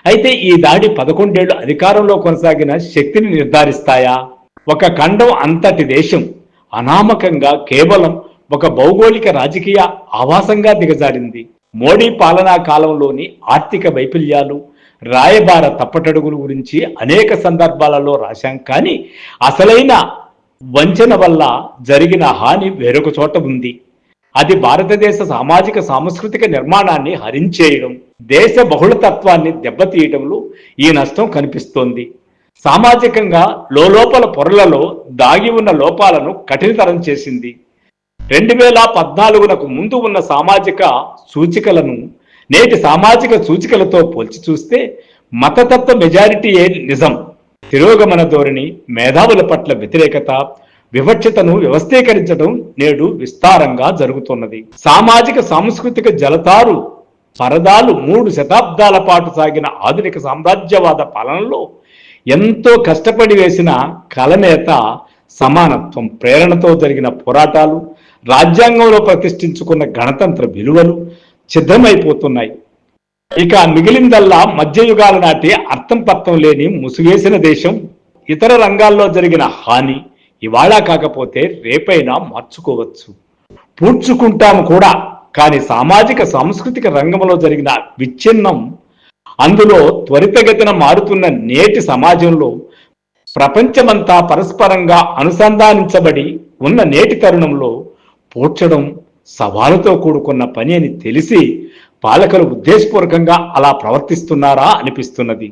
అయితే ఈ దాడి 11 ఏళ్లు అధికారంలో కొనసాగిన శక్తిని నిర్ధారిస్తాయా? ఒక ఖండం అంతటి దేశం అనామకంగా కేవలం ఒక భౌగోళిక రాజకీయ ఆవాసంగా దిగజారింది. మోడీ పాలనా కాలంలోని ఆర్థిక వైఫల్యాలు, రాయబార తప్పటడుగుల గురించి అనేక సందర్భాలలో రాశాం. కానీ అసలైన వంచన వల్ల జరిగిన హాని వేరొక చోట ఉంది. అది భారతదేశ సామాజిక సాంస్కృతిక నిర్మాణాన్ని హరించేయడం, దేశ బహుళతత్వాన్ని దెబ్బతీయడంలో ఈ నష్టం కనిపిస్తోంది. సామాజికంగా లోపల పొరలలో దాగి ఉన్న లోపాలను కఠినతరం చేసింది. 2014కు ముందు ఉన్న సామాజిక సూచికలను నేటి సామాజిక సూచికలతో పోల్చి చూస్తే మతతత్వ మెజారిటీయే నిజం. తిరోగమన ధోరణి, మేధావుల పట్ల వ్యతిరేకత, వివక్షతను వ్యవస్థీకరించడం నేడు విస్తారంగా జరుగుతున్నది. సామాజిక సాంస్కృతిక జలతారు పరదాలు 3 శతాబ్దాల పాటు సాగిన ఆధునిక సామ్రాజ్యవాద పాలనలో ఎంతో కష్టపడి వేసిన కలనేత సమానత్వం ప్రేరణతో జరిగిన పోరాటాలు, రాజ్యాంగంలో ప్రతిష్ఠించుకున్న గణతంత్ర విలువలు సిద్ధమైపోతున్నాయి. ఇక మిగిలిందల్లా మధ్యయుగాల నాటి అర్థం పర్థం లేని ముసుగేసిన దేశం. ఇతర రంగాల్లో జరిగిన హాని ఇవాళ కాకపోతే రేపైనా మార్చుకోవచ్చు, పూడ్చుకుంటాము కూడా. కానీ సామాజిక సాంస్కృతిక రంగంలో జరిగిన విచ్ఛిన్నం, అందులో త్వరితగతిన మారుతున్న నేటి సమాజంలో ప్రపంచమంతా పరస్పరంగా అనుసంధానించబడి ఉన్న నేటి తరుణంలో పూడ్చడం సవాలుతో కూడుకున్న పని అని తెలిసి పాలకులు ఉద్దేశపూర్వకంగా అలా ప్రవర్తిస్తున్నారా అనిపిస్తున్నది.